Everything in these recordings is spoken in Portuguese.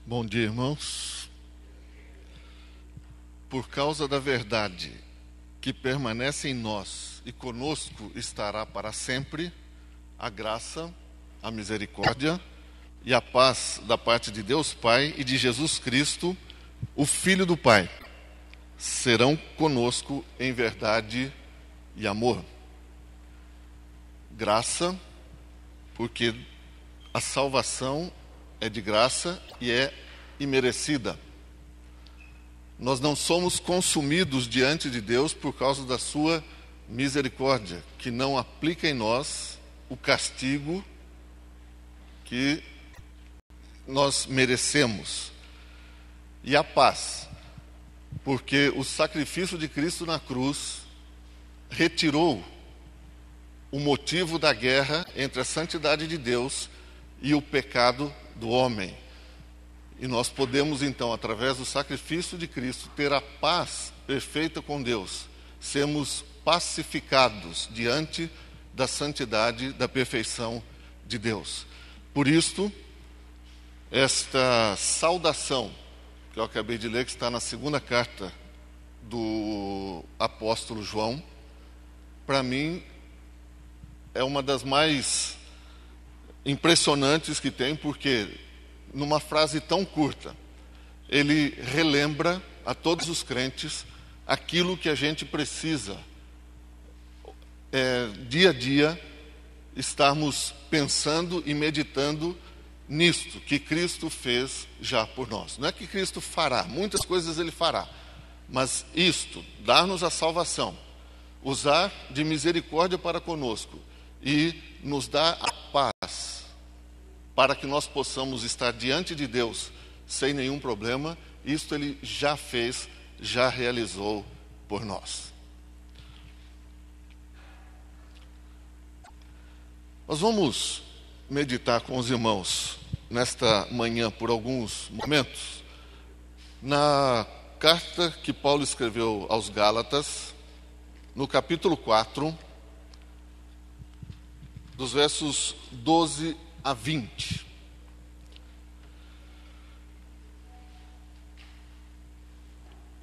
Bom dia, irmãos. Por causa da verdade que permanece em nós e conosco estará para sempre, a graça, a misericórdia e a paz da parte de Deus Pai e de Jesus Cristo, o Filho do Pai, serão conosco em verdade e amor. Graça, porque a salvação é de graça e é imerecida. Nós não somos consumidos diante de Deus por causa da sua misericórdia, que não aplica em nós o castigo que nós merecemos. E a paz, porque o sacrifício de Cristo na cruz retirou o motivo da guerra entre a santidade de Deus e o pecado do homem. E nós podemos, então, através do sacrifício de Cristo, ter a paz perfeita com Deus. Sermos pacificados diante da santidade, da perfeição de Deus. Por isto, esta saudação, que eu acabei de ler, que está na segunda carta do apóstolo João, para mim, é uma das mais impressionantes que tem, porque numa frase tão curta, ele relembra a todos os crentes aquilo que a gente precisa, dia a dia, estarmos pensando e meditando nisto que Cristo fez já por nós. Não é que Cristo fará, muitas coisas ele fará, mas isto, dar-nos a salvação, usar de misericórdia para conosco e nos dar a paz, para que nós possamos estar diante de Deus sem nenhum problema, isto ele já fez, já realizou por nós. Nós vamos meditar com os irmãos nesta manhã por alguns momentos na carta que Paulo escreveu aos Gálatas, no capítulo 4, dos versos 12 a 20.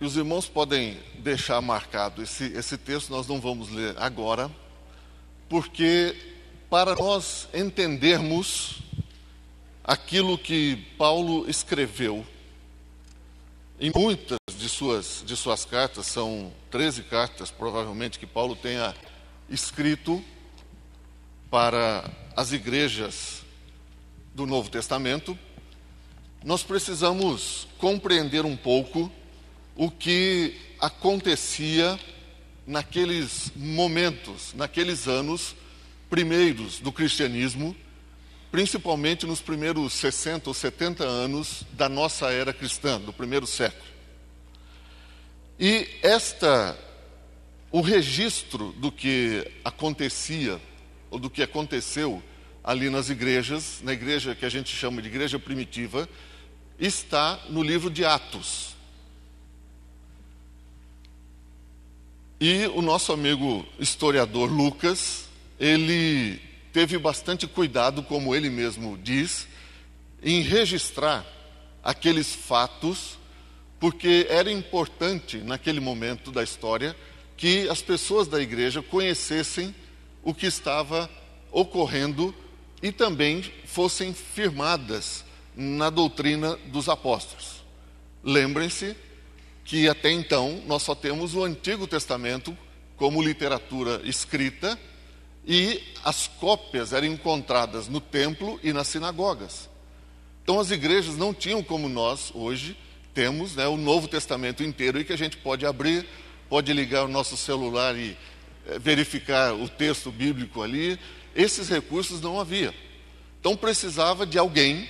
E os irmãos podem deixar marcado esse texto, nós não vamos ler agora, porque para nós entendermos aquilo que Paulo escreveu em muitas de suas cartas, são 13 cartas provavelmente que Paulo tenha escrito para as igrejas do Novo Testamento, nós precisamos compreender um pouco o que acontecia naqueles momentos, naqueles anos primeiros do cristianismo, principalmente nos primeiros 60 ou 70 anos da nossa era cristã, do primeiro século. E o registro do que acontecia, ou do que aconteceu ali nas igrejas, na igreja que a gente chama de igreja primitiva, está no livro de Atos. E o nosso amigo historiador Lucas, ele teve bastante cuidado, como ele mesmo diz, em registrar aqueles fatos, porque era importante, naquele momento da história, que as pessoas da igreja conhecessem o que estava ocorrendo e também fossem firmadas na doutrina dos apóstolos. Lembrem-se que até então nós só temos o Antigo Testamento como literatura escrita e as cópias eram encontradas no templo e nas sinagogas. Então as igrejas não tinham como nós hoje temos, o Novo Testamento inteiro, e que a gente pode abrir, pode ligar o nosso celular e verificar o texto bíblico ali. Esses recursos não havia. Então precisava de alguém,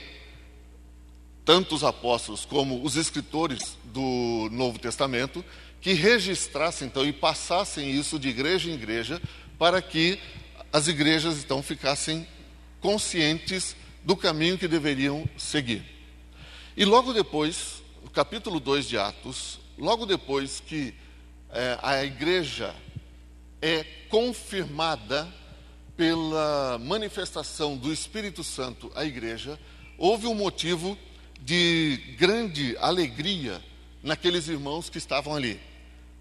tanto os apóstolos como os escritores do Novo Testamento, que registrassem então e passassem isso de igreja em igreja, para que as igrejas então ficassem conscientes do caminho que deveriam seguir. E logo depois, no capítulo 2 de Atos, logo depois que a igreja é confirmada pela manifestação do Espírito Santo à igreja, houve um motivo de grande alegria naqueles irmãos que estavam ali.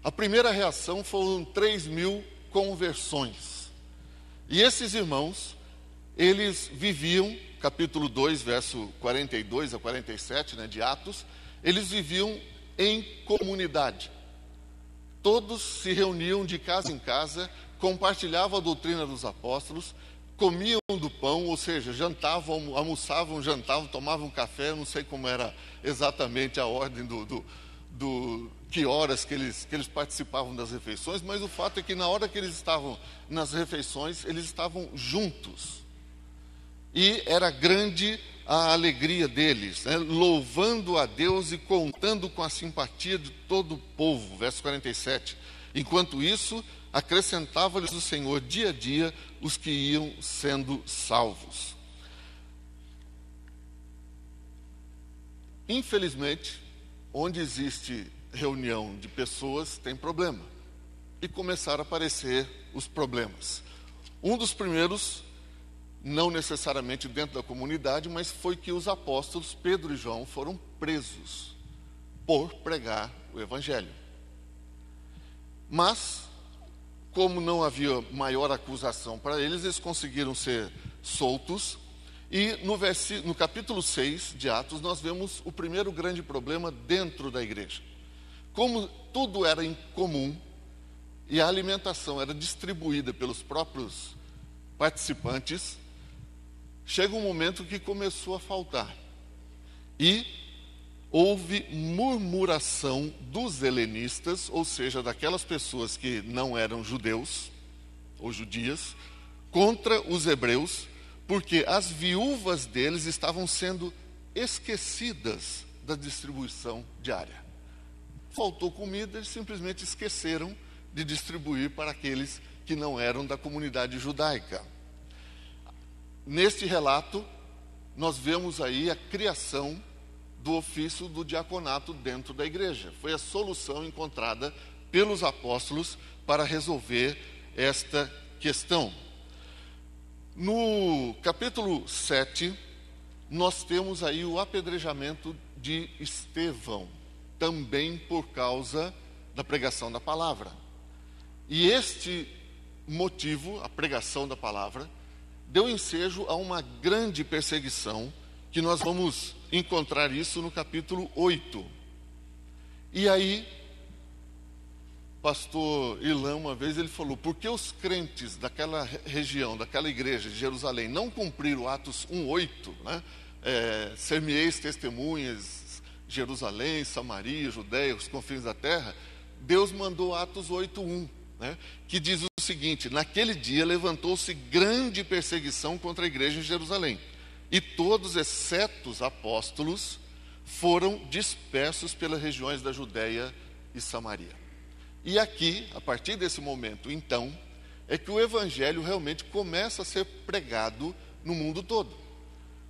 A primeira reação foram 3.000 conversões. E esses irmãos, eles viviam, capítulo 2, verso 42 a 47, de Atos, eles viviam em comunidade. Todos se reuniam de casa em casa, compartilhavam a doutrina dos apóstolos, comiam do pão, ou seja, jantavam, almoçavam, jantavam, tomavam café, não sei como era exatamente a ordem que horas que eles participavam das refeições, mas o fato é que na hora que eles estavam nas refeições, eles estavam juntos. E era grande a alegria deles, louvando a Deus e contando com a simpatia de todo o povo. Verso 47. Enquanto isso, acrescentava-lhes o Senhor dia a dia os que iam sendo salvos. Infelizmente, onde existe reunião de pessoas, tem problema. E começaram a aparecer os problemas. Um dos primeiros, não necessariamente dentro da comunidade, mas foi que os apóstolos Pedro e João foram presos por pregar o Evangelho. Mas, como não havia maior acusação para eles, eles conseguiram ser soltos. E no capítulo 6 de Atos, nós vemos o primeiro grande problema dentro da igreja. Como tudo era em comum e a alimentação era distribuída pelos próprios participantes, chega um momento que começou a faltar. E houve murmuração dos helenistas, ou seja, daquelas pessoas que não eram judeus ou judias, contra os hebreus, porque as viúvas deles estavam sendo esquecidas da distribuição diária. Faltou comida, eles simplesmente esqueceram de distribuir para aqueles que não eram da comunidade judaica. Neste relato, nós vemos aí a criação do ofício do diaconato dentro da igreja. Foi a solução encontrada pelos apóstolos para resolver esta questão. No capítulo 7, nós temos aí o apedrejamento de Estevão, também por causa da pregação da palavra. E este motivo, a pregação da palavra, deu ensejo a uma grande perseguição, que nós vamos encontrar isso no capítulo 8. E aí, pastor Ilan, uma vez ele falou, por que os crentes daquela região, daquela igreja de Jerusalém, não cumpriram Atos 1:8, ser-me-eis testemunhas, Jerusalém, Samaria, Judéia, os confins da terra? Deus mandou Atos 8:1, que diz o seguinte: naquele dia levantou-se grande perseguição contra a igreja em Jerusalém, e todos, exceto os apóstolos, foram dispersos pelas regiões da Judéia e Samaria. E aqui, a partir desse momento, então, é que o Evangelho realmente começa a ser pregado no mundo todo.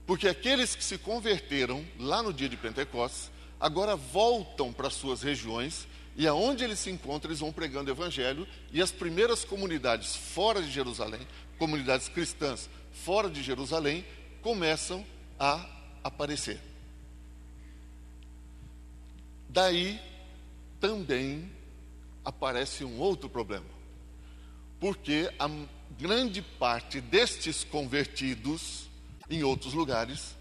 Porque aqueles que se converteram lá no dia de Pentecostes, agora voltam para suas regiões, e aonde eles se encontram, eles vão pregando o Evangelho, e as primeiras comunidades fora de Jerusalém, comunidades cristãs fora de Jerusalém, começam a aparecer. Daí também aparece um outro problema, porque a grande parte destes convertidos em outros lugares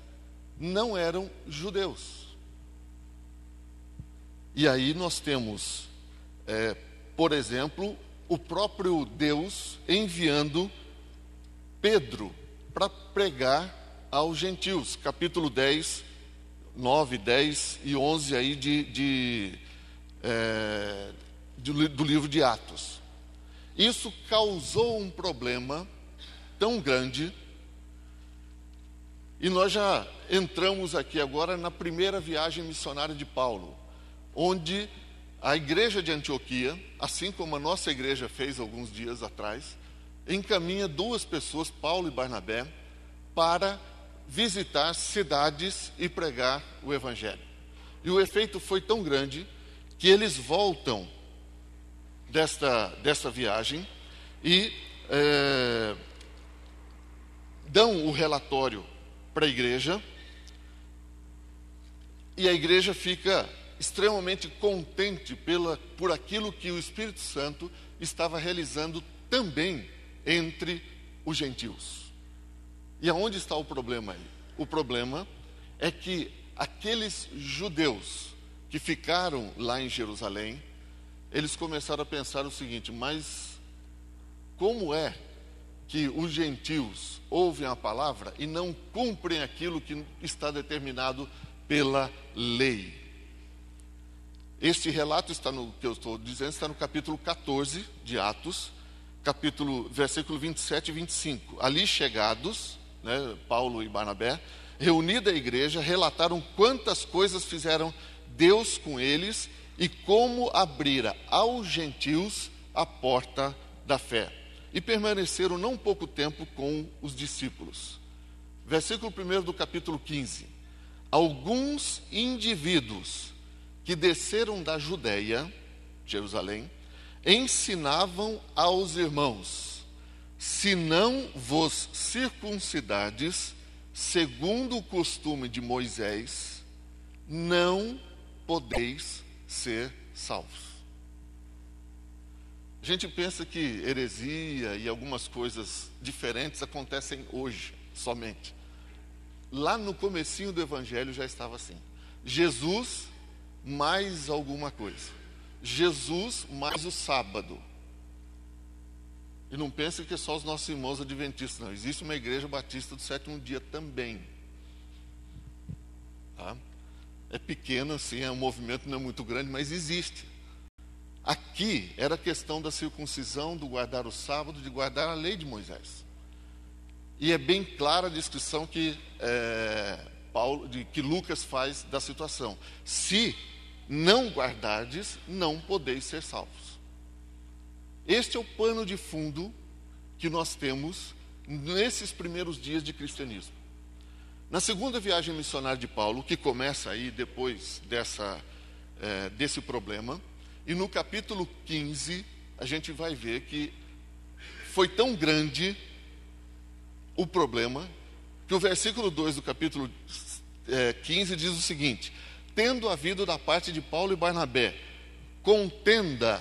não eram judeus. E aí nós temos, por exemplo, o próprio Deus enviando Pedro para pregar aos gentios, capítulo 10, 9, 10 e 11 aí do livro de Atos. Isso causou um problema tão grande, e nós já entramos aqui agora na primeira viagem missionária de Paulo, onde a igreja de Antioquia, assim como a nossa igreja fez alguns dias atrás, encaminha 2 pessoas, Paulo e Barnabé, para visitar cidades e pregar o Evangelho. E o efeito foi tão grande que eles voltam desta viagem e dão o relatório para a igreja, E a igreja fica extremamente contente por aquilo que o Espírito Santo estava realizando também entre os gentios. E aonde está o problema aí? O problema é que aqueles judeus que ficaram lá em Jerusalém, eles começaram a pensar o seguinte: mas como é que os gentios ouvem a palavra e não cumprem aquilo que está determinado pela lei? Este relato está no que eu estou dizendo, está no capítulo 14 de Atos, versículo 27 e 25. Ali chegados, Paulo e Barnabé, reunida a igreja, relataram quantas coisas fizeram Deus com eles e como abrira aos gentios a porta da fé. E permaneceram não pouco tempo com os discípulos. Versículo 1 do capítulo 15. Alguns indivíduos que desceram da Judéia, Jerusalém, ensinavam aos irmãos: se não vos circuncidades, segundo o costume de Moisés, não podeis ser salvos. A gente pensa que heresia e algumas coisas diferentes acontecem hoje, somente. Lá no comecinho do Evangelho já estava assim. Jesus mais alguma coisa. Jesus mais o sábado. E não pense que é só os nossos irmãos adventistas, não. Existe uma igreja batista do sétimo dia também. Tá? É pequeno, assim, um movimento não é muito grande, mas existe. Aqui era a questão da circuncisão, do guardar o sábado, de guardar a lei de Moisés. E é bem clara a descrição que Lucas faz da situação. Se não guardardes, não podeis ser salvos. Este é o pano de fundo que nós temos nesses primeiros dias de cristianismo. Na segunda viagem missionária de Paulo, que começa aí depois desse problema, e no capítulo 15, a gente vai ver que foi tão grande o problema, que o versículo 2 do capítulo 15 diz o seguinte: tendo havido da parte de Paulo e Barnabé contenda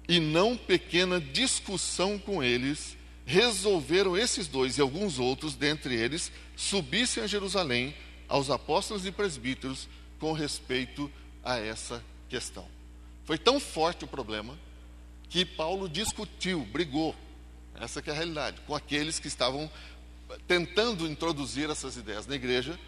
e não pequena discussão com eles, resolveram esses dois e alguns outros dentre eles subissem a Jerusalém aos apóstolos e presbíteros com respeito a essa questão. Foi tão forte o problema que Paulo discutiu, brigou, essa que é a realidade, com aqueles que estavam tentando introduzir essas ideias na igreja,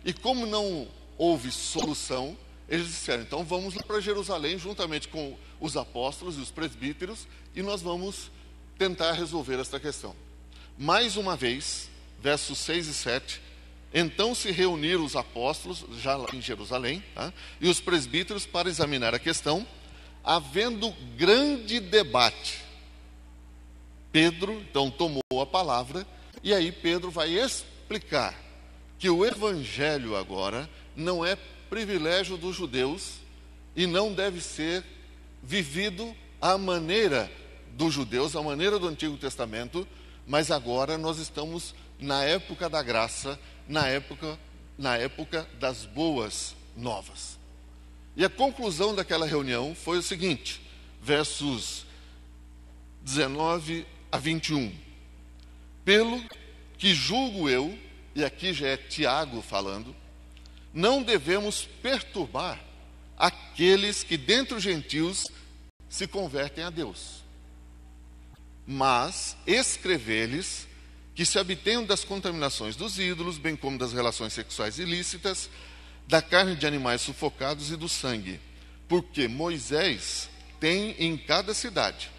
e como não houve solução, eles disseram: então vamos lá para Jerusalém juntamente com os apóstolos e os presbíteros e nós vamos tentar resolver esta questão. Mais uma vez, versos 6 e 7, então se reuniram os apóstolos, já lá em Jerusalém, e os presbíteros para examinar a questão, havendo grande debate. Pedro, então, tomou a palavra, e aí Pedro vai explicar que o evangelho agora não é privilégio dos judeus e não deve ser vivido à maneira dos judeus, à maneira do Antigo Testamento, mas agora nós estamos na época da graça, na época das boas novas. E a conclusão daquela reunião foi o seguinte, versos 19 a 21. Pelo que julgo eu, e aqui já é Tiago falando, não devemos perturbar aqueles que dentre os gentios se convertem a Deus, mas escrever-lhes que se abstenham das contaminações dos ídolos, bem como das relações sexuais ilícitas, da carne de animais sufocados e do sangue, porque Moisés tem em cada cidade,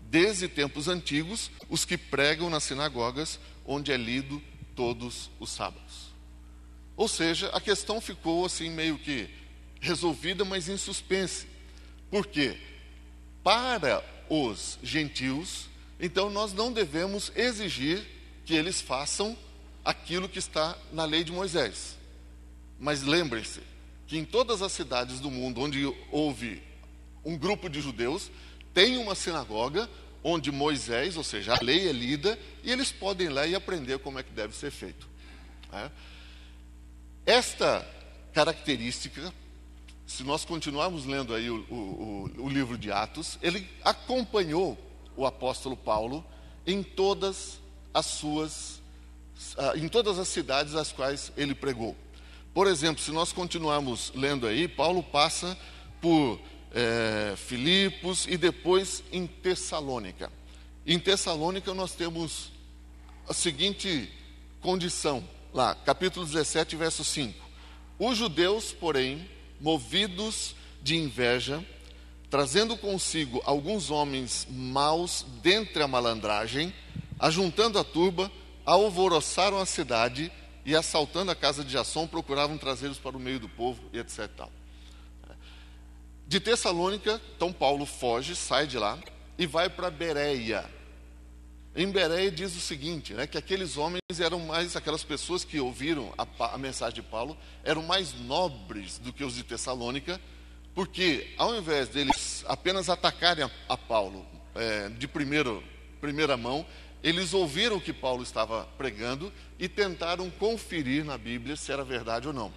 desde tempos antigos, os que pregam nas sinagogas, onde é lido todos os sábados. Ou seja, a questão ficou assim meio que resolvida, mas em suspense. Por quê? Para os gentios, então nós não devemos exigir que eles façam aquilo que está na lei de Moisés. Mas lembrem-se que em todas as cidades do mundo onde houve um grupo de judeus, tem uma sinagoga onde Moisés, ou seja, a lei é lida, e eles podem ir lá e aprender como é que deve ser feito. Esta característica, se nós continuarmos lendo aí o livro de Atos, ele acompanhou o apóstolo Paulo em todas as cidades às quais ele pregou. Por exemplo, se nós continuarmos lendo aí, Paulo passa por Filipos e depois em Tessalônica. Em Tessalônica nós temos a seguinte condição, lá, capítulo 17, verso 5. Os judeus, porém, movidos de inveja, trazendo consigo alguns homens maus dentre a malandragem, ajuntando a turba, alvoroçaram a cidade e, assaltando a casa de Jasson, procuravam trazê-los para o meio do povo, e etc. De Tessalônica, então Paulo foge, sai de lá e vai para Bereia. Em Bereia diz o seguinte, que aqueles homens eram mais, aquelas pessoas que ouviram a mensagem de Paulo, eram mais nobres do que os de Tessalônica, porque ao invés deles apenas atacarem a Paulo de primeira mão, eles ouviram o que Paulo estava pregando e tentaram conferir na Bíblia se era verdade ou não.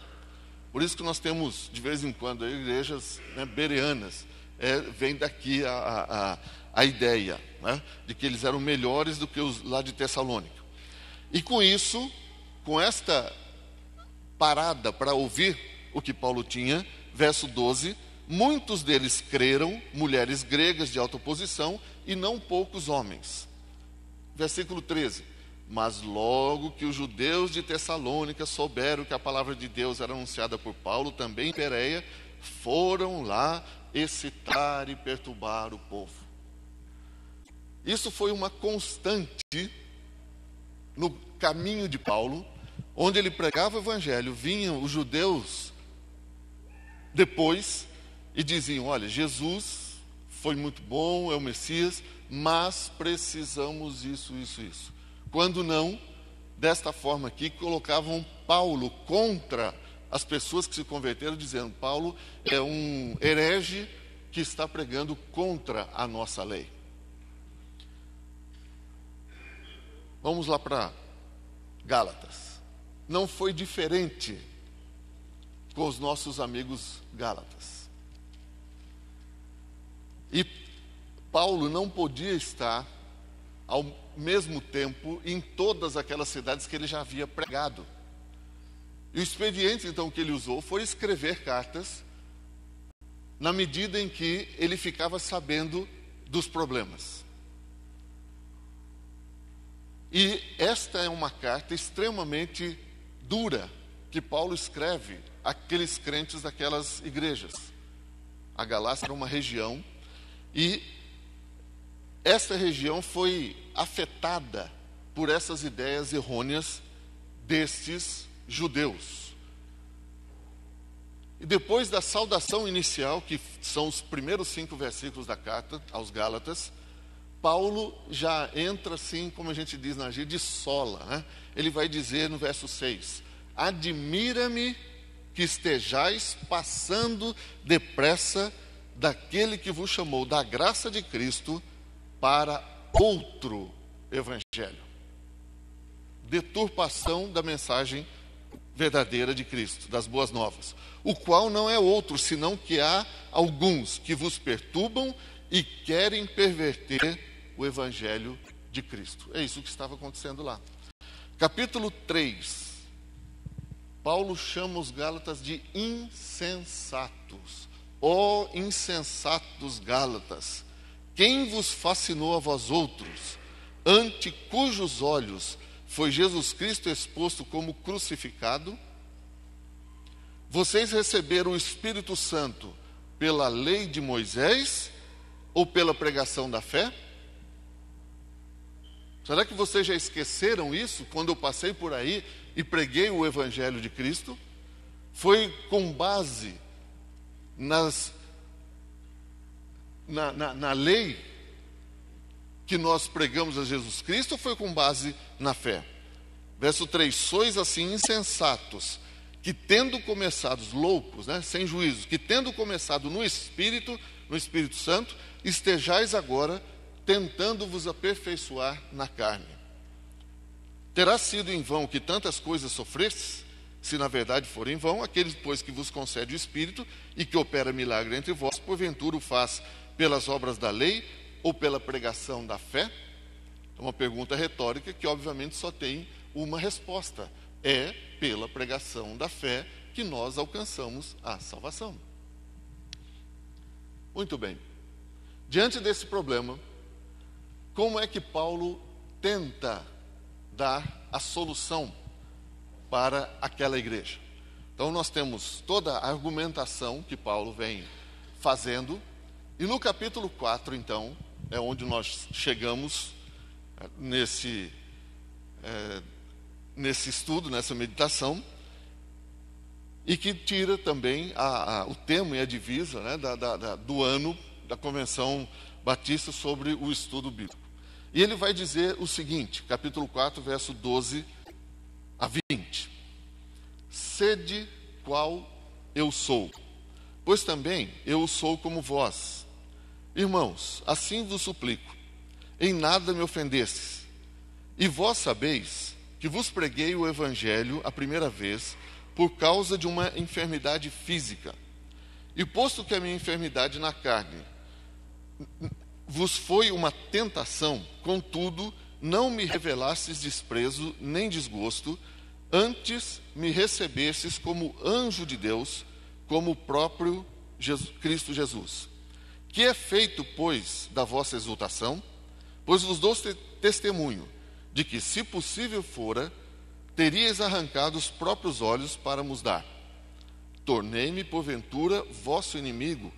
Por isso que nós temos, de vez em quando, igrejas bereanas. Vem daqui a ideia, de que eles eram melhores do que os lá de Tessalônica. E com isso, com esta parada para ouvir o que Paulo tinha, verso 12, muitos deles creram, mulheres gregas de alta posição, e não poucos homens. Versículo 13, mas logo que os judeus de Tessalônica souberam que a palavra de Deus era anunciada por Paulo, também em Bereia, foram lá excitar e perturbar o povo. Isso foi uma constante no caminho de Paulo, onde ele pregava o evangelho, vinham os judeus depois e diziam, olha, Jesus foi muito bom, é o Messias, mas precisamos isso. Quando não, desta forma aqui, colocavam Paulo contra as pessoas que se converteram, dizendo, Paulo é um herege que está pregando contra a nossa lei. Vamos lá para Gálatas. Não foi diferente com os nossos amigos gálatas. E Paulo não podia estar ao mesmo tempo em todas aquelas cidades que ele já havia pregado. E o expediente, então, que ele usou foi escrever cartas na medida em que ele ficava sabendo dos problemas. E esta é uma carta extremamente dura que Paulo escreve àqueles crentes daquelas igrejas. A Galácia era uma região e esta região foi afetada por essas ideias errôneas destes judeus. E depois da saudação inicial, que são os primeiros 5 versículos da carta aos Gálatas, Paulo já entra assim, como a gente diz na gíria, de sola. Ele vai dizer no verso 6, admira-me que estejais passando depressa daquele que vos chamou da graça de Cristo para outro evangelho. Deturpação da mensagem verdadeira de Cristo, das boas novas, o qual não é outro, senão que há alguns que vos perturbam e querem perverter o evangelho de Cristo. É isso que estava acontecendo lá. Capítulo 3, Paulo chama os Gálatas de insensatos. Ó insensatos Gálatas, quem vos fascinou a vós outros, ante cujos olhos foi Jesus Cristo exposto como crucificado? Vocês receberam o Espírito Santo pela lei de Moisés ou pela pregação da fé? Será que vocês já esqueceram isso quando eu passei por aí e preguei o Evangelho de Cristo? Foi com base na lei que nós pregamos a Jesus Cristo ou foi com base na fé? Verso 3, sois assim insensatos, que tendo começado, loucos, sem juízo, que tendo começado no Espírito Santo, estejais agora tentando vos aperfeiçoar na carne. Terá sido em vão que tantas coisas sofrestes? se na verdade for em vão, aquele, pois, que vos concede o Espírito e que opera milagre entre vós, porventura o faz pelas obras da lei ou pela pregação da fé? É uma pergunta retórica que, obviamente, só tem uma resposta. É pela pregação da fé que nós alcançamos a salvação. Muito bem. Diante desse problema, como é que Paulo tenta dar a solução para aquela igreja? Então nós temos toda a argumentação que Paulo vem fazendo, e no capítulo 4, então, é onde nós chegamos nesse estudo, nessa meditação, e que tira também o tema e a divisa, né, do ano da Convenção Batista sobre o estudo bíblico. E ele vai dizer o seguinte, capítulo 4, verso 12 a 20. Sede qual eu sou, pois também eu sou como vós. Irmãos, assim vos suplico, em nada me ofendestes. E vós sabeis que vos preguei o Evangelho a primeira vez por causa de uma enfermidade física. E posto que a minha enfermidade na carne vos foi uma tentação, contudo, não me revelastes desprezo nem desgosto, antes me recebestes como anjo de Deus, como o próprio Cristo Jesus. Que é feito, pois, da vossa exultação? Pois vos dou testemunho de que, se possível fora, teríeis arrancado os próprios olhos para nos dar. Tornei-me, porventura, vosso inimigo,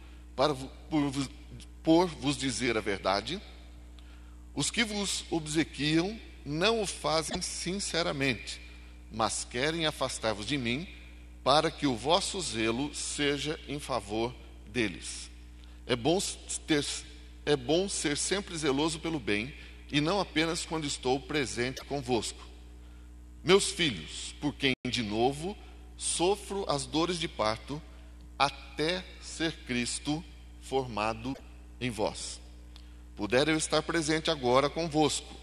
por vos dizer a verdade? Os que vos obsequiam não o fazem sinceramente, mas querem afastar-vos de mim, para que o vosso zelo seja em favor deles. É bom ser sempre zeloso pelo bem, e não apenas quando estou presente convosco. Meus filhos, por quem de novo sofro as dores de parto, até ser Cristo formado em vós. Puder eu estar presente agora convosco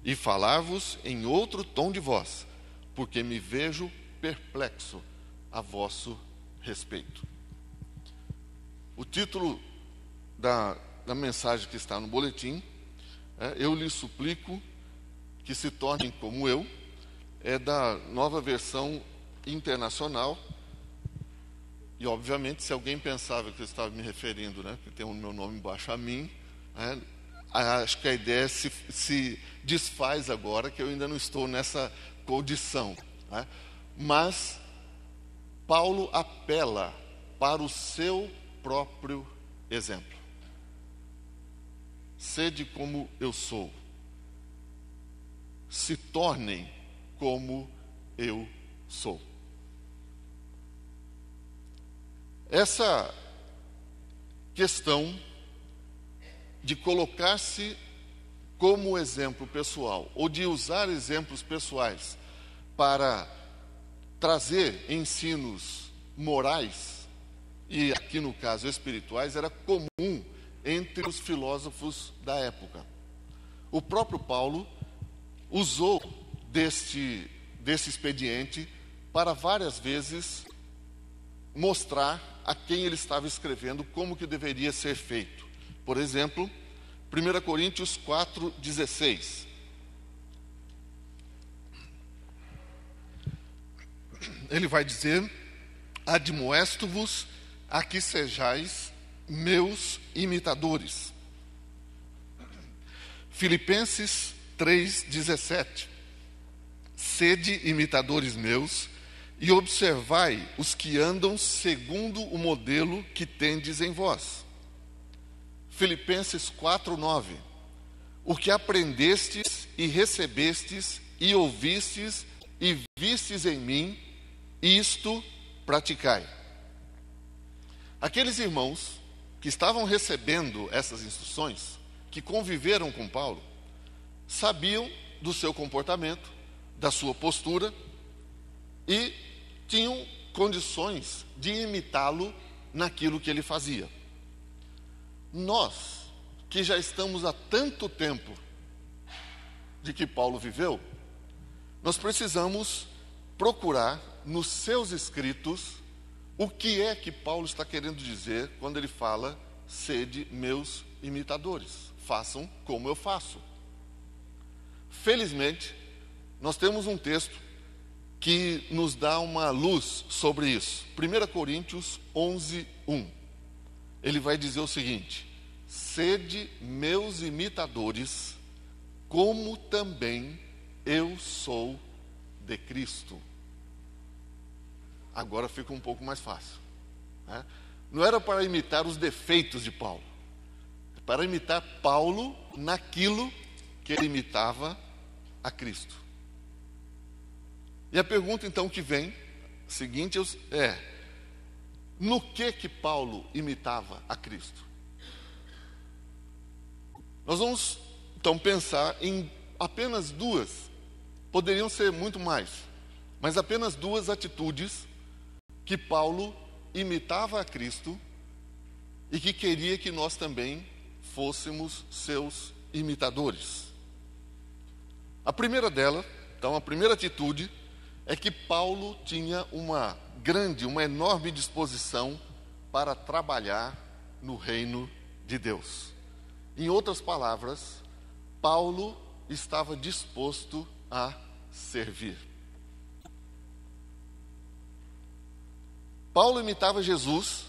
e falar-vos em outro tom de voz, porque me vejo perplexo a vosso respeito. O título da mensagem que está no boletim é: Eu lhes suplico que se tornem como eu. É da Nova Versão Internacional. E, obviamente, se alguém pensava que eu estava me referindo, né, que tem o meu nome embaixo a mim, acho que a ideia se desfaz agora, que eu ainda não estou nessa condição. Né? Mas Paulo apela para o seu próprio exemplo. Sede como eu sou. Se tornem como eu sou. Essa questão de colocar-se como exemplo pessoal, ou de usar exemplos pessoais para trazer ensinos morais, e aqui no caso espirituais, era comum entre os filósofos da época. O próprio Paulo usou desse expediente para várias vezes mostrar a quem ele estava escrevendo como que deveria ser feito. Por exemplo, 1 Coríntios 4,16. Ele vai dizer: admoesto-vos a que sejais meus imitadores. Filipenses 3,17. Sede imitadores meus e observai os que andam segundo o modelo que tendes em vós. Filipenses 4,9. O que aprendestes e recebestes e ouvistes e vistes em mim, isto praticai. Aqueles irmãos que estavam recebendo essas instruções, que conviveram com Paulo, sabiam do seu comportamento, da sua postura, e tinham condições de imitá-lo naquilo que ele fazia. Nós, que já estamos há tanto tempo de que Paulo viveu, nós precisamos procurar nos seus escritos o que é que Paulo está querendo dizer quando ele fala: sede meus imitadores, façam como eu faço. Felizmente, nós temos um texto que nos dá uma luz sobre isso. 1 Coríntios 11, 1. Ele vai dizer o seguinte: sede meus imitadores, como também eu sou de Cristo. Agora fica um pouco mais fácil, né? Não era para imitar os defeitos de Paulo, é para imitar Paulo naquilo que ele imitava a Cristo. E a pergunta então que vem, seguinte, é: no que Paulo imitava a Cristo? Nós vamos então pensar em apenas duas, poderiam ser muito mais, mas apenas duas atitudes que Paulo imitava a Cristo e que queria que nós também fôssemos seus imitadores. A primeira dela, então a primeira atitude, é que Paulo tinha uma enorme disposição para trabalhar no reino de Deus. Em outras palavras, Paulo estava disposto a servir. Paulo imitava Jesus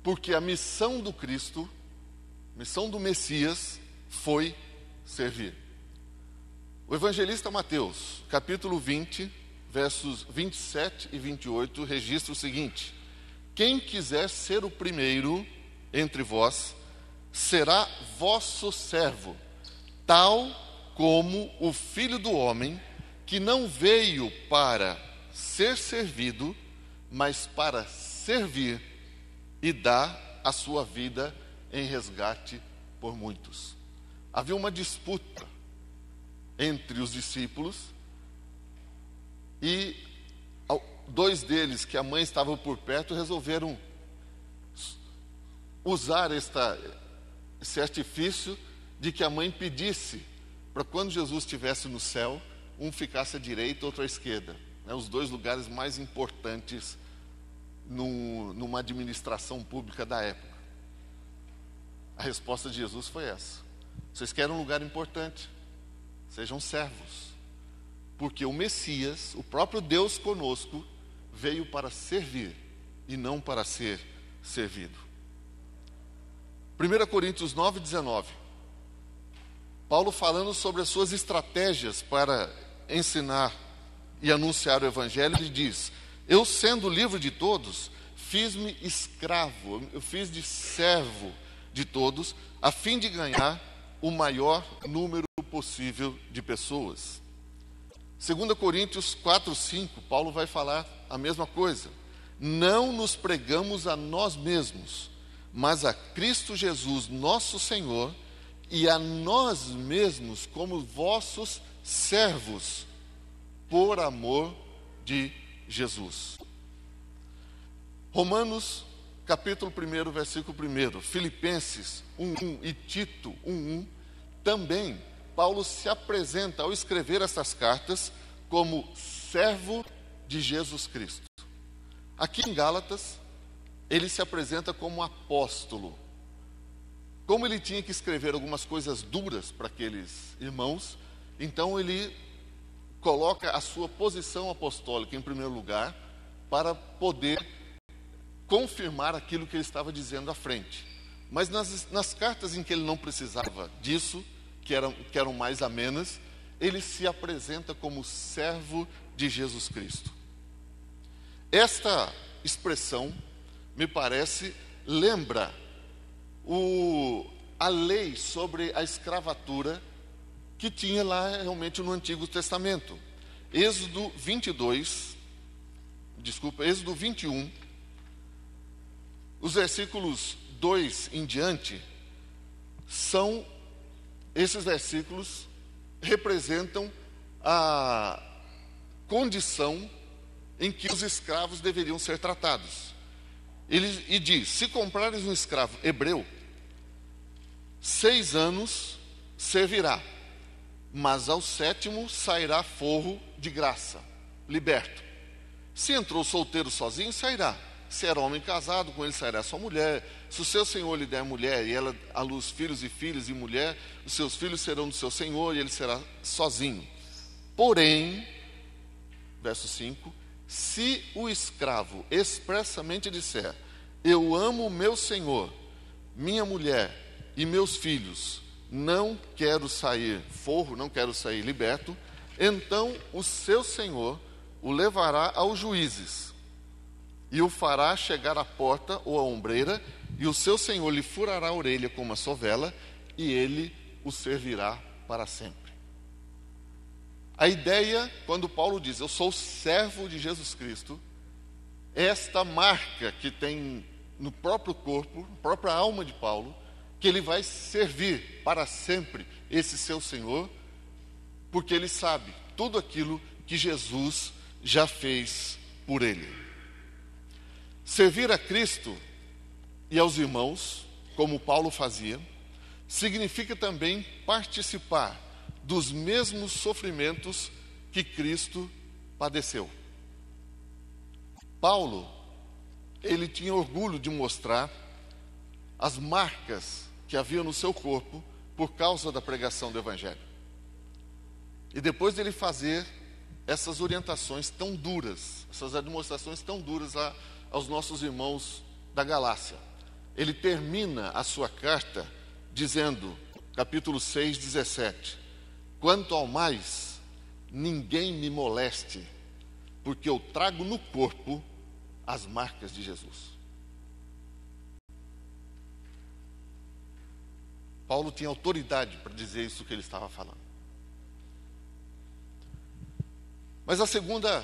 porque a missão do Cristo, a missão do Messias, foi servir. O evangelista Mateus, capítulo 20, versos 27 e 28, registra o seguinte: quem quiser ser o primeiro entre vós, será vosso servo, tal como o Filho do Homem, que não veio para ser servido, mas para servir e dar a sua vida em resgate por muitos. Havia uma disputa entre os discípulos e dois deles, que a mãe estava por perto, resolveram usar esse artifício de que a mãe pedisse para quando Jesus estivesse no céu, um ficasse à direita, outro à esquerda, né, os dois lugares mais importantes numa administração pública da época. A resposta de Jesus foi essa: vocês querem um lugar importante? Sejam servos, porque o Messias, o próprio Deus conosco, veio para servir e não para ser servido. 1 Coríntios 9, 19. Paulo falando sobre as suas estratégias para ensinar e anunciar o Evangelho, ele diz: eu, sendo livre de todos, fiz-me escravo, eu fiz de servo de todos, a fim de ganhar o maior número possível de pessoas. 2 Coríntios 4, 5, Paulo vai falar a mesma coisa. Não nos pregamos a nós mesmos, mas a Cristo Jesus, nosso Senhor, e a nós mesmos como vossos servos, por amor de Jesus. Romanos, capítulo 1, versículo 1, Filipenses 1:1 e Tito 1:1, também Paulo se apresenta, ao escrever essas cartas, como servo de Jesus Cristo. Aqui em Gálatas, ele se apresenta como apóstolo. Como ele tinha que escrever algumas coisas duras para aqueles irmãos, então ele coloca a sua posição apostólica em primeiro lugar, para poder confirmar aquilo que ele estava dizendo à frente. Mas nas cartas em que ele não precisava disso, que eram mais amenas, ele se apresenta como servo de Jesus Cristo. Esta expressão, me parece, lembra a lei sobre a escravatura que tinha lá realmente no Antigo Testamento. Êxodo 21, os versículos 2 em diante, esses versículos representam a condição em que os escravos deveriam ser tratados. E diz: se comprares um escravo hebreu, 6 anos servirá, mas ao 7º sairá forro de graça, liberto. Se entrou solteiro sozinho, sairá. Se era homem casado, com ele sairá sua mulher. Se o seu senhor lhe der mulher, e ela à luz filhos e filhas e mulher, os seus filhos serão do seu senhor, e ele será sozinho. Porém, verso 5, se o escravo expressamente disser, eu amo meu senhor, minha mulher e meus filhos, não quero sair forro, não quero sair liberto, então o seu senhor o levará aos juízes e o fará chegar à porta ou à ombreira, e o seu senhor lhe furará a orelha com uma sovela, e ele o servirá para sempre. A ideia, quando Paulo diz, eu sou servo de Jesus Cristo, é esta marca que tem no próprio corpo, na própria alma de Paulo, que ele vai servir para sempre esse seu Senhor, porque ele sabe tudo aquilo que Jesus já fez por ele. Servir a Cristo e aos irmãos, como Paulo fazia, significa também participar dos mesmos sofrimentos que Cristo padeceu. Paulo, ele tinha orgulho de mostrar as marcas que havia no seu corpo por causa da pregação do Evangelho. E depois dele fazer essas orientações tão duras, essas demonstrações tão duras aos nossos irmãos da Galácia, ele termina a sua carta dizendo, capítulo 6, 17, quanto ao mais, ninguém me moleste, porque eu trago no corpo as marcas de Jesus. Paulo tinha autoridade para dizer isso que ele estava falando. Mas a segunda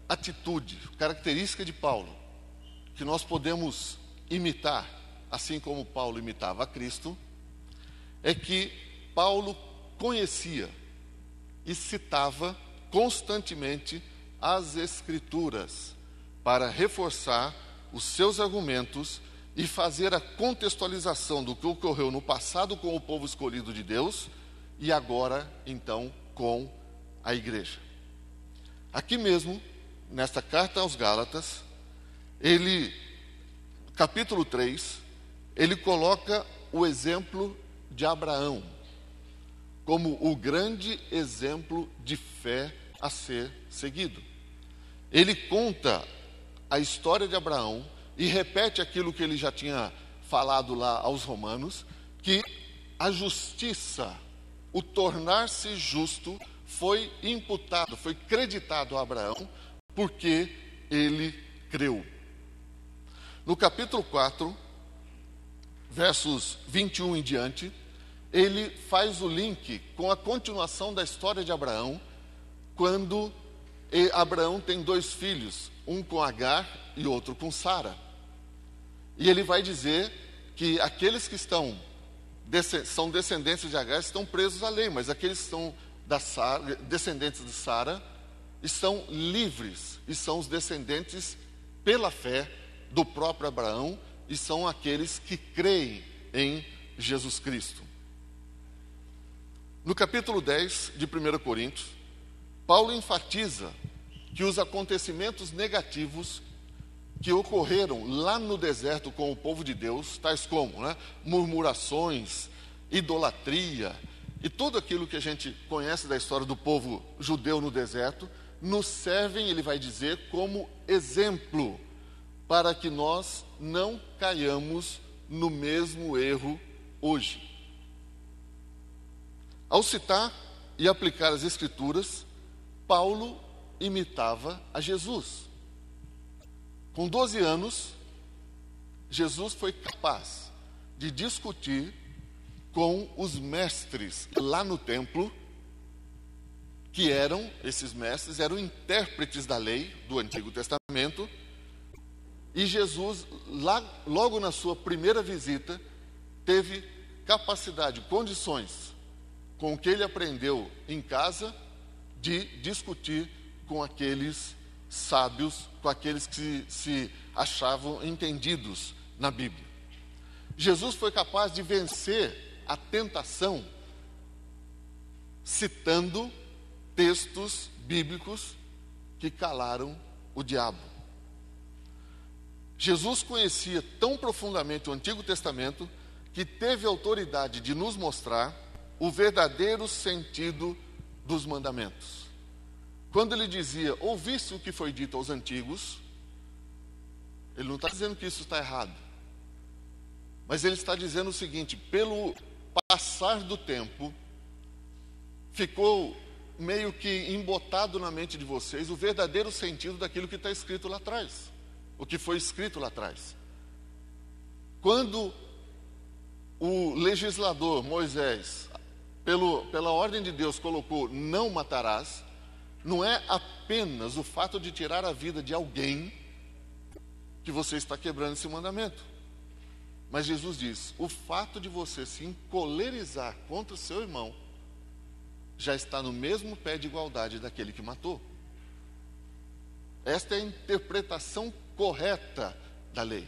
atitude, característica de Paulo, que nós podemos imitar, assim como Paulo imitava a Cristo, é que Paulo conhecia e citava constantemente as Escrituras para reforçar os seus argumentos e fazer a contextualização do que ocorreu no passado com o povo escolhido de Deus e agora, então, com a igreja. Aqui mesmo, nesta carta aos Gálatas, capítulo 3, ele coloca o exemplo de Abraão como o grande exemplo de fé a ser seguido. Ele conta a história de Abraão e repete aquilo que ele já tinha falado lá aos romanos, que a justiça, o tornar-se justo, foi imputado, foi creditado a Abraão, porque ele creu. No capítulo 4, versos 21 em diante, ele faz o link com a continuação da história de Abraão, quando Abraão tem 2 filhos, um com Agar e outro com Sara. E ele vai dizer que aqueles que são descendentes de Agar estão presos à lei, mas aqueles que são descendentes de Sara estão livres e são os descendentes pela fé do próprio Abraão e são aqueles que creem em Jesus Cristo. No capítulo 10 de 1 Coríntios, Paulo enfatiza que os acontecimentos negativos que ocorreram lá no deserto com o povo de Deus, tais como murmurações, idolatria e tudo aquilo que a gente conhece da história do povo judeu no deserto, nos servem, ele vai dizer, como exemplo para que nós não caiamos no mesmo erro hoje. Ao citar e aplicar as Escrituras, Paulo imitava a Jesus. Com 12 anos, Jesus foi capaz de discutir com os mestres lá no templo, que esses mestres eram intérpretes da lei do Antigo Testamento, e Jesus, logo na sua primeira visita, teve capacidade, condições, com o que ele aprendeu em casa, de discutir com aqueles sábios, com aqueles que se achavam entendidos na Bíblia. Jesus foi capaz de vencer a tentação citando textos bíblicos que calaram o diabo. Jesus conhecia tão profundamente o Antigo Testamento que teve autoridade de nos mostrar o verdadeiro sentido dos mandamentos. Quando ele dizia, ouviste o que foi dito aos antigos, ele não está dizendo que isso está errado, mas ele está dizendo o seguinte: pelo passar do tempo, ficou meio que embotado na mente de vocês o verdadeiro sentido daquilo que está escrito lá atrás, o que foi escrito lá atrás. Quando o legislador Moisés, pela ordem de Deus, colocou não matarás, não é apenas o fato de tirar a vida de alguém que você está quebrando esse mandamento. Mas Jesus diz, o fato de você se encolerizar contra o seu irmão já está no mesmo pé de igualdade daquele que matou. Esta é a interpretação correta da lei.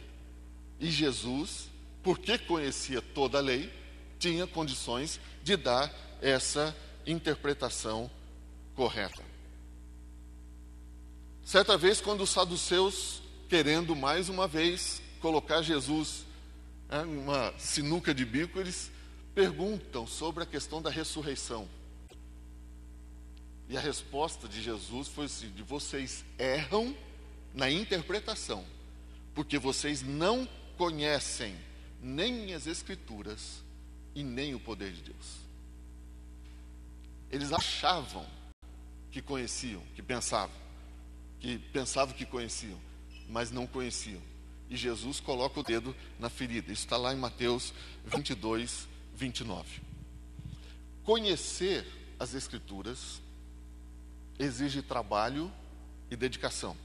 E Jesus, porque conhecia toda a lei, tinha condições de dar essa interpretação correta. Certa vez, quando os saduceus, querendo mais uma vez colocar Jesus numa sinuca de bico, eles perguntam sobre a questão da ressurreição. E a resposta de Jesus foi assim: vocês erram na interpretação, porque vocês não conhecem nem as Escrituras e nem o poder de Deus. Eles achavam que conheciam, que pensavam que conheciam, mas não conheciam. E Jesus coloca o dedo na ferida. Isso está lá em Mateus 22, 29. Conhecer as Escrituras exige trabalho e dedicação.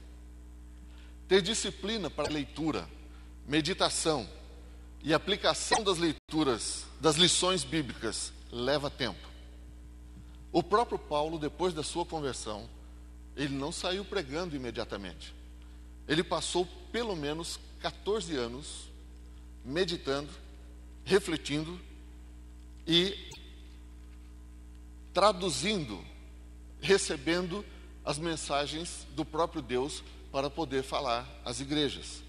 Ter disciplina para leitura, meditação e aplicação das leituras, das lições bíblicas, leva tempo. O próprio Paulo, depois da sua conversão, ele não saiu pregando imediatamente. Ele passou pelo menos 14 anos meditando, refletindo e traduzindo, recebendo as mensagens do próprio Deus para poder falar às igrejas.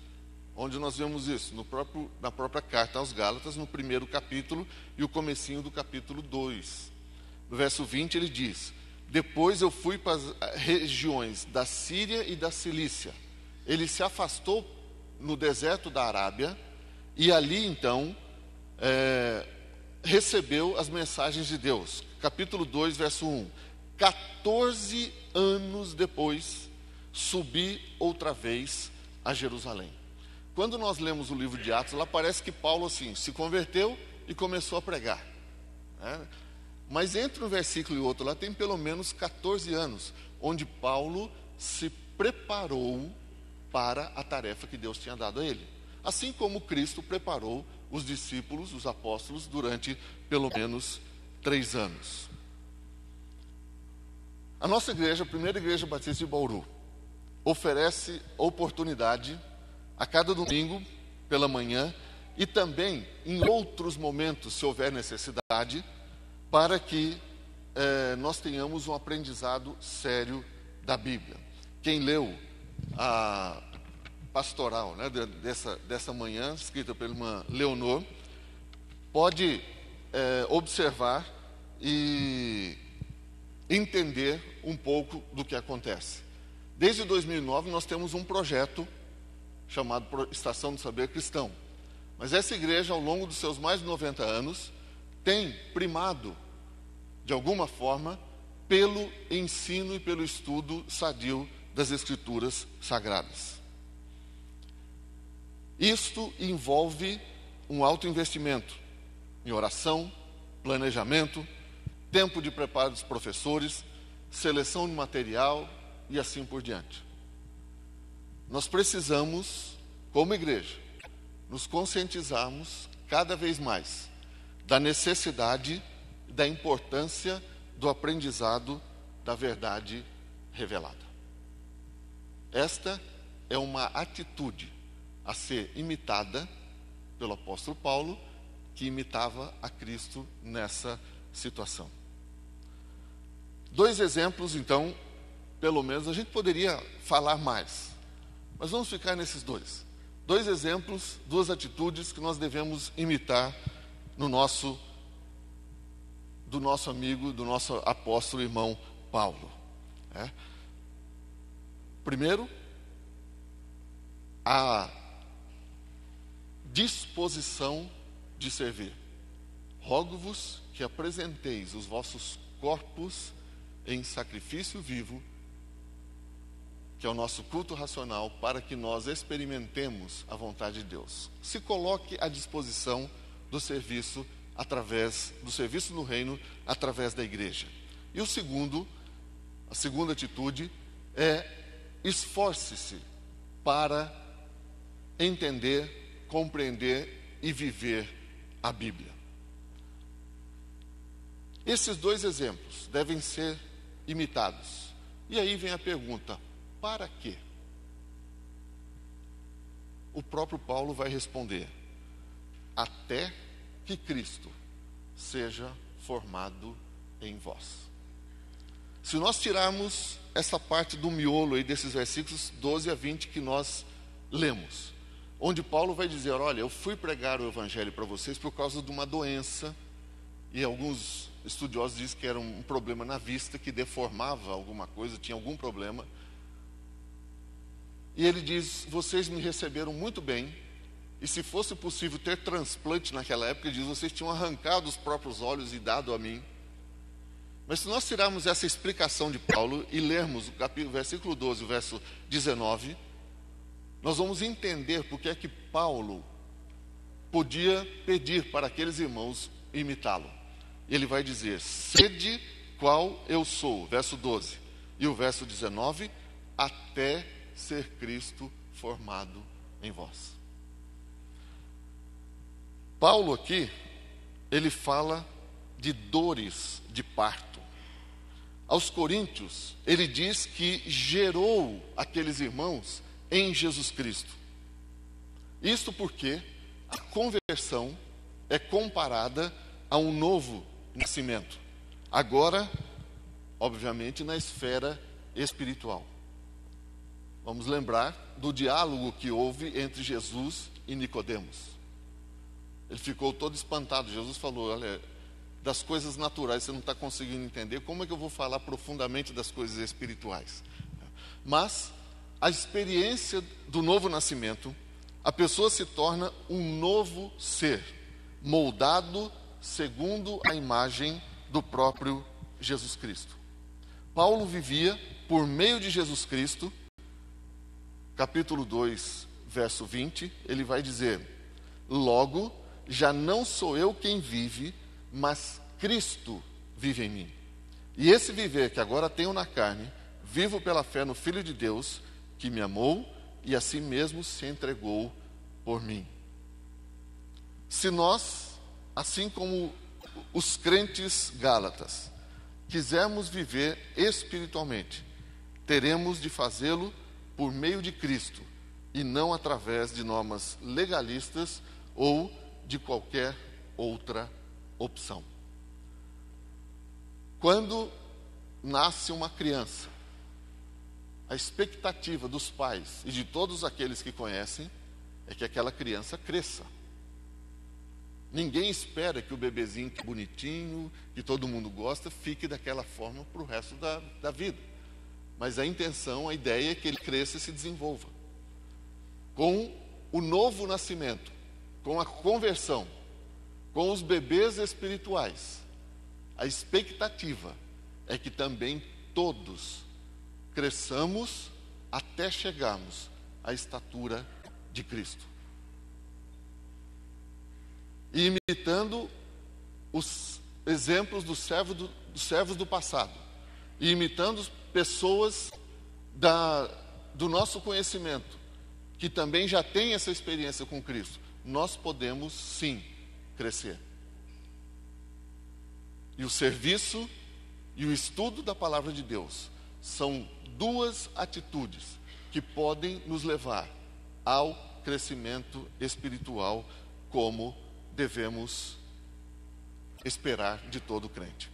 Onde nós vemos isso? Na própria carta aos Gálatas, no primeiro capítulo e o comecinho do capítulo 2. No verso 20 ele diz: depois eu fui para as regiões da Síria e da Cilícia. Ele se afastou no deserto da Arábia e ali então recebeu as mensagens de Deus. Capítulo 2, verso 1. 14 anos depois, subi outra vez a Jerusalém. Quando nós lemos o livro de Atos, lá parece que Paulo assim, se converteu e começou a pregar, né? Mas entre um versículo e outro, lá tem pelo menos 14 anos, onde Paulo se preparou para a tarefa que Deus tinha dado a ele. Assim como Cristo preparou os discípulos, os apóstolos, durante pelo menos 3 anos. A nossa igreja, a primeira igreja batista de Bauru, oferece oportunidade a cada domingo pela manhã e também em outros momentos, se houver necessidade, para que nós tenhamos um aprendizado sério da Bíblia. Quem leu a pastoral, né, dessa manhã, escrita pela irmã Leonor, pode observar e entender um pouco do que acontece. Desde 2009 nós temos um projeto chamado Estação do Saber Cristão. Mas essa igreja, ao longo dos seus mais de 90 anos, tem primado, de alguma forma, pelo ensino e pelo estudo sadio das Escrituras Sagradas. Isto envolve um alto investimento em oração, planejamento, tempo de preparo dos professores, seleção de material e assim por diante. Nós precisamos, como igreja, nos conscientizarmos cada vez mais da necessidade e da importância do aprendizado da verdade revelada. Esta é uma atitude a ser imitada pelo apóstolo Paulo, que imitava a Cristo nessa situação. 2 exemplos, então, pelo menos, a gente poderia falar mais. Mas vamos ficar nesses dois. Dois exemplos, duas atitudes que nós devemos imitar do nosso amigo, do nosso apóstolo irmão Paulo. Primeiro, a disposição de servir. Rogo-vos que apresenteis os vossos corpos em sacrifício vivo, que é o nosso culto racional, para que nós experimentemos a vontade de Deus. Se coloque à disposição do serviço no reino, através da igreja. E a segunda atitude é: esforce-se para entender, compreender e viver a Bíblia. Esses dois exemplos devem ser imitados. E aí vem a pergunta: para quê? O próprio Paulo vai responder: até que Cristo seja formado em vós. Se nós tirarmos essa parte do miolo aí desses versículos 12 a 20 que nós lemos, onde Paulo vai dizer: olha, eu fui pregar o evangelho para vocês por causa de uma doença, e alguns estudiosos dizem que era um problema na vista, que deformava alguma coisa, tinha algum problema. E ele diz: vocês me receberam muito bem, e se fosse possível ter transplante naquela época, ele diz, vocês tinham arrancado os próprios olhos e dado a mim. Mas se nós tirarmos essa explicação de Paulo e lermos o versículo 12, o verso 19, nós vamos entender porque é que Paulo podia pedir para aqueles irmãos imitá-lo. Ele vai dizer: sede qual eu sou, verso 12, e o verso 19, até ser Cristo formado em vós. Paulo aqui, ele fala de dores de parto. Aos Coríntios, ele diz que gerou aqueles irmãos em Jesus Cristo. Isto porque a conversão é comparada a um novo nascimento. Agora, obviamente, na esfera espiritual. Vamos lembrar do diálogo que houve entre Jesus e Nicodemos. Ele ficou todo espantado. Jesus falou: olha, das coisas naturais você não está conseguindo entender, como é que eu vou falar profundamente das coisas espirituais? Mas a experiência do novo nascimento, a pessoa se torna um novo ser, moldado segundo a imagem do próprio Jesus Cristo. Paulo vivia por meio de Jesus Cristo. Capítulo 2, verso 20, ele vai dizer: logo, já não sou eu quem vive, mas Cristo vive em mim. E esse viver que agora tenho na carne, vivo pela fé no Filho de Deus, que me amou e a si mesmo se entregou por mim. Se nós, assim como os crentes gálatas, quisermos viver espiritualmente, teremos de fazê-lo por meio de Cristo, e não através de normas legalistas ou de qualquer outra opção. Quando nasce uma criança, a expectativa dos pais e de todos aqueles que conhecem é que aquela criança cresça. Ninguém espera que o bebezinho que é bonitinho, que todo mundo gosta, fique daquela forma para o resto da vida. Mas a intenção, a ideia é que ele cresça e se desenvolva. Com o novo nascimento, com a conversão, com os bebês espirituais, a expectativa é que também todos cresçamos até chegarmos à estatura de Cristo. E imitando os exemplos dos servos do passado, e imitando pessoas do nosso conhecimento, que também já têm essa experiência com Cristo, nós podemos sim crescer. E o serviço e o estudo da palavra de Deus são duas atitudes que podem nos levar ao crescimento espiritual, como devemos esperar de todo crente.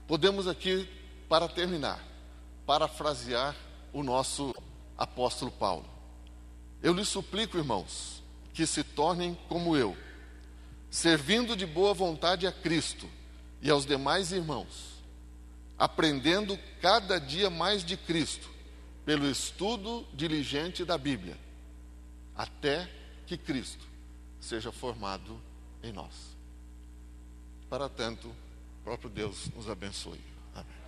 Podemos aqui, para terminar, parafrasear o nosso apóstolo Paulo. Eu lhes suplico, irmãos, que se tornem como eu, servindo de boa vontade a Cristo e aos demais irmãos, aprendendo cada dia mais de Cristo, pelo estudo diligente da Bíblia, até que Cristo seja formado em nós. Para tanto, o próprio Deus nos abençoe. Amém.